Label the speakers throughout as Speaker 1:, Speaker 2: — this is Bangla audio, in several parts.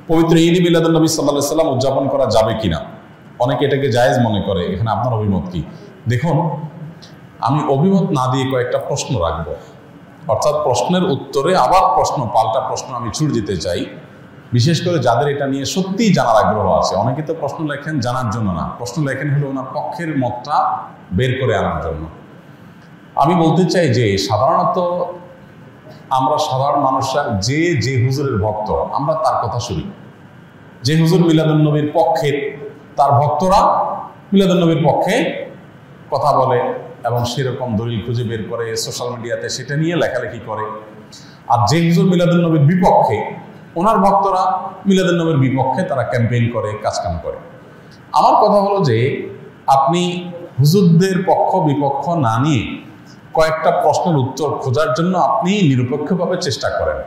Speaker 1: পবিত্র ঈদ মিলাদুন নবী সাল্লাল্লাহু আলাইহি সাল্লাম উদযাপন করা যাবে কিনা? অনেকে এটাকে জায়েজ মনে করে। এখানে আপনার অভিমত কি? দেখুন, আমি অভিমত না দিয়ে কয়েকটা প্রশ্ন রাখবো, অর্থাৎ প্রশ্নের উত্তরে আবার পাল্টা প্রশ্ন আমি ছুড়ে দিতে চাই, বিশেষ করে যাদের এটা নিয়ে সত্যিই জানার আগ্রহ আছে। অনেকে তো প্রশ্ন লেখেন জানার জন্য না, প্রশ্ন লেখেন হলো ওনার পক্ষের মতটা বের করে আনার জন্য। আমি বলতে চাই যে সাধারণত আমরা সাধারণ মানুষরা যে হুজুরের ভক্ত, আমরা তার কথা শুনি। যে হুজুর মিলাদুন নবীর পক্ষের, তার ভক্তরা মিলাদুন নবীর পক্ষে কথা বলে এবং সেরকম দলিল খুঁজে বের করে সোশ্যাল মিডিয়াতে সেটা নিয়ে লেখালেখি করে। আর যে হুজুর মিলাদুন নবীর বিপক্ষে, ওনার ভক্তরা মিলাদুন নবীর বিপক্ষে তারা ক্যাম্পেইন করে, কাজকাম করে। আমার কথা হলো যে আপনি হুজুরদের পক্ষ বিপক্ষ না নিয়ে কয়েকটা প্রশ্নের উত্তর খোঁজার জন্য আপনি নিরপেক্ষভাবে চেষ্টা করেন।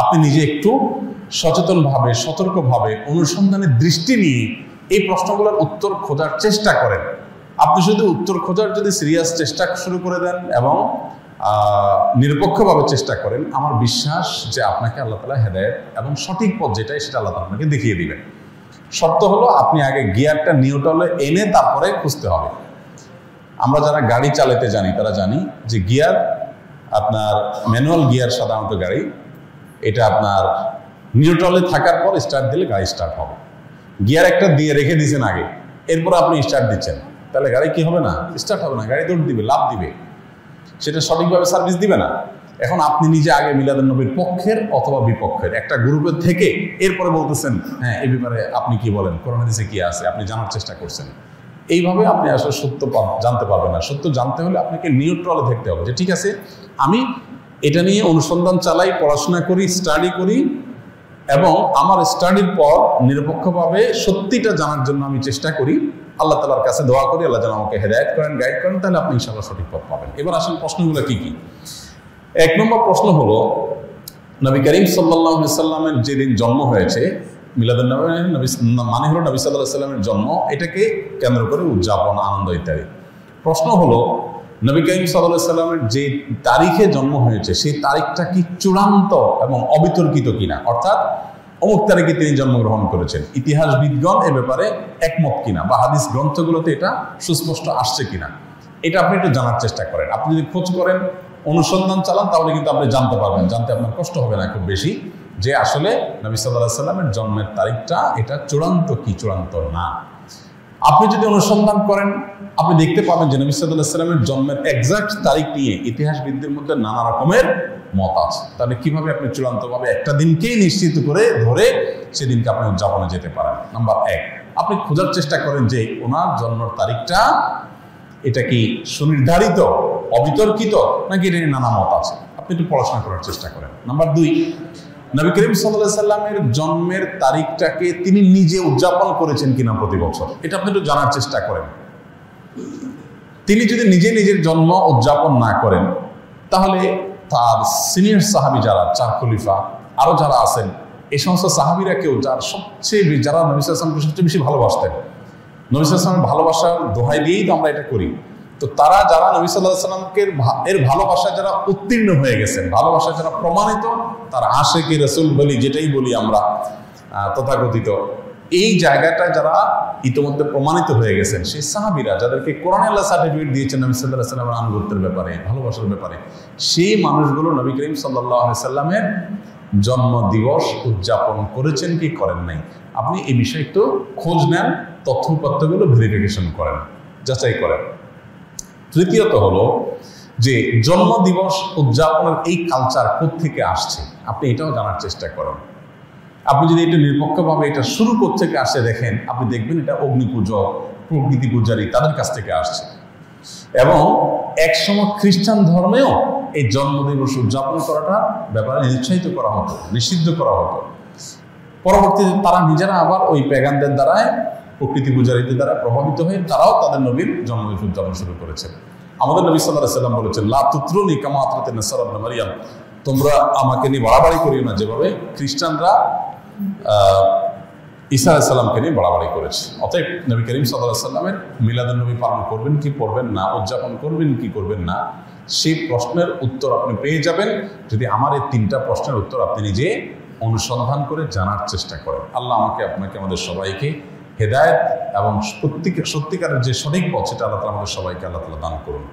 Speaker 1: আপনি নিজে একটু সচেতনভাবে, সতর্কভাবে, অনুসন্ধানের দৃষ্টি নিয়ে এই প্রশ্নগুলোর উত্তর খোঁজার চেষ্টা করেন। আপনি শুধু উত্তর খোঁজার যদি সিরিয়াস চেষ্টা শুরু করে দেন এবং নিরপেক্ষভাবে চেষ্টা করেন, আমার বিশ্বাস যে আপনাকে আল্লাহ তাআলা হেদায়েত এবং সঠিক পথ যেটাই সেটা আল্লাহ তাআলা আপনাকে দেখিয়ে দিবেন। শর্ত হলো আপনি আগে গিয়ারটা নিউট্রালে এনে তারপরে খুঁজতে হবে। আমরা যারা গাড়ি চালাতে জানি তারা জানি যে গিয়ার, আপনার ম্যানুয়াল গিয়ার সাধারণত গাড়ি, এটা আপনার নিউট্রালে থাকার পর স্টার্ট দিলে গাড়ি স্টার্ট হবে। গিয়ার একটা দিয়ে রেখে দিয়েছেন আগে, এরপর আপনি স্টার্ট দিচ্ছেন, তাহলে গাড়ি কি হবে না? স্টার্ট হবে না, গাড়ি দৌড় দিবে, লাফ দিবে, সেটা সঠিকভাবে সার্ভিস দিবে না। এখন আপনি নিজে আগে মিলাদুন নবীর পক্ষের অথবা বিপক্ষের একটা গ্রুপের থেকে এরপরে বলতেছেন হ্যাঁ এই ব্যাপারে আপনি কি বলেন, কোরআন হাদিসে কি আছে, আপনি জানার চেষ্টা করছেন। এইভাবে আপনি আসলে সত্য জানতে পারবেন না। সত্য জানতে হলে আপনাকে নিউট্রালে থাকতে হবে যে ঠিক আছে, আমি এটা নিয়ে অনুসন্ধান চালাই, পড়াশোনা করি, স্টাডি করি এবং আমার স্টাডির পর নিরপেক্ষভাবে সত্যিটা জানার জন্য আমি চেষ্টা করি। আল্লাহ তাআলার কাছে দোয়া করি আল্লাহ যেন আমাকে হেদায়েত করেন, গাইড করেন, তাহলে আপনি ইনশাআল্লাহ সঠিক পথ পাবেন। এবার আসেন প্রশ্নগুলো কি কি। এক নম্বর প্রশ্ন হলো, নবী করিম সাল্লাল্লাহু আলাইহি সাল্লামের যেদিন জন্ম হয়েছে, মিলাদুন নবী মানে হলো নবী সাল্লাল্লাহু আলাইহি সাল্লামের জন্ম, এটাকে কেন্দ্র করে উদযাপন, আনন্দ ইত্যাদি। প্রশ্ন হলো, নবী করিম সাল্লাল্লাহু আলাইহি সাল্লামের যে তারিখে জন্ম হয়েছে সেই তারিখটা কি চূড়ান্ত এবং অবিতর্কিত কিনা, অর্থাৎ অমুক তারিখে তিনি জন্মগ্রহণ করেছেন, ইতিহাসবিদগণ এ ব্যাপারে একমত কিনা বা হাদিস গ্রন্থগুলোতে এটা সুস্পষ্ট আসছে কিনা, এটা আপনি একটু জানার চেষ্টা করেন। আপনি যদি খোঁজ করেন, অনুসন্ধান চালান, তাহলে কিন্তু আপনি জানতে পারবেন, জানতে আপনার কষ্ট হবে না খুব বেশি, যে আসলে নবী সাল্লাল্লাহু আলাইহি সাল্লামের জন্মের তারিখটা এটা চূড়ান্ত কি চূড়ান্ত না। আপনি যদি অনুসন্ধান করেন, আপনি দেখতে পাবেন যে নবী সাল্লাল্লাহু আলাইহি সাল্লামের জন্মের এক্সাক্ট তারিখ নিয়ে ইতিহাসবিদদের মধ্যে নানা রকমের মত আছে। তাহলে কিভাবে আপনি চূড়ান্তভাবে একটা দিনকেই নিশ্চিত করে ধরে সেদিনকে আপনি উদযাপনে যেতে পারেন? নাম্বার এক, আপনি খোঁজার চেষ্টা করেন যে ওনার জন্মের তারিখটা এটা কি সুনির্ধারিত, অবিতর্কিত, নাকি এটা নিয়ে নানা মত আছে, আপনি একটু পড়াশোনা করার চেষ্টা করেন। নাম্বার দুই, নবী করিম সাল্লাল্লাহু আলাইহি সাল্লামের জন্মের তারিখটাকে তিনি নিজে উদযাপন করেছেন কিনা প্রতি বছর, এটা আপনি একটু জানার চেষ্টা করেন। তিনি যদি নিজে নিজের জন্ম উদযাপন না করেন, তাহলে তার সিনিয়র সাহাবী যারা, চার খলিফা আরো যারা আছেন, এই সমস্ত সাহাবীরা কেউ যারা যারা নবী সাল্লাল্লাহু আলাইহি ওয়াসাল্লামকে সবচেয়ে বেশি ভালোবাসতেন, নবী সাল্লাল্লাহু আলাইহি ওয়াসাল্লামের ভালোবাসার দোহাই দিয়েই তো আমরা এটা করি, তো তারা যারা নবী সাল্লাল্লাহু আলাইহি ওয়াসাল্লামকে এর ভালোবাসায় যারা উত্তীর্ণ হয়ে গেছেন, ভালোবাসায় যারা প্রমাণিত, তারা আশিকি রাসূল বলি, যেটাই বলি আমরা তথাকথিত, এই জায়গাটা যারা ইতিমধ্যে প্রমাণিত হয়ে গেছেন, সেই সাহাবীরা যাদেরকে কোরআনে আল্লাহ সার্টিফিকেট দিয়েছেন নবী সাল্লাল্লাহু আলাইহি ওয়াসাল্লামের আনুগত্যের ব্যাপারে, ভালোবাসার ব্যাপারে, সেই মানুষগুলো নবী করিম সাল্লাল্লাহু আলাইহি ওয়াসাল্লামের জন্ম দিবস উদযাপন করেছেন কি করেন নাই, আপনি এই বিষয়ে একটু খোঁজ নেন, তথ্যপত্রগুলো ভেরিফিকেশন করেন, যাচাই করেন। তৃতীয়ত হলো যে জন্ম দিবস উদযাপনের এই কালচার কোত্থেকে আসছে, আপনি এটাও জানার চেষ্টা করেন। আপনি যদি এটা নিরপেক্ষভাবে এটা শুরু কোত্থেকে আসছে দেখেন, আপনি দেখবেন এটা অগ্নি পুজো, প্রকৃতি পূজারী তাদের কাছ থেকে আসছে। এবং একসময় খ্রিস্টান ধর্মেও এই জন্মদিবস উদযাপন করাটা ব্যাপারে নিরুৎসাহিত করা হতো, নিষিদ্ধ করা হতো। পরবর্তীতে তারা নিজেরা আবার ওই প্যাগানদের দ্বারায়, প্রকৃতি পূজারীদের দ্বারা প্রভাবিত হয়ে তারাও তাদের নবীর জন্মদিবস উদযাপন শুরু করেছে। আমাদের নবী সাল্লাল্লাহু আলাইহি ওয়াসাল্লাম বলেছেন, লা তুতরুনি কামা আতরাত নাসারা ইবনে মারইয়াম, তোমরা আমাকে নিয়ে বাড়াবাড়ি করিও না যেভাবে খ্রিস্টানরা ঈসা আলাইহিস সালামকে নিয়ে বাড়াবাড়ি করেছে। অতএব নবী করিম সাল্লাল্লাহু আলাইহি ওয়াসাল্লামের মিলাদুন নবী পালন করবেন কি করবেন না, উদযাপন করবেন কি করবেন না, সেই প্রশ্নের উত্তর আপনি পেয়ে যাবেন যদি আমার এই তিনটা প্রশ্নের উত্তর আপনি নিজে অনুসন্ধান করে জানার চেষ্টা করেন। আল্লাহ আমাকে আপনাকে আমাদের সবাইকে হেদায়েত এবং সত্যিকারের যে সঠিক পথ সেটা আল্লাহ তাআলা আমাদের সবাইকে আল্লাহ তাআলা দান করুন।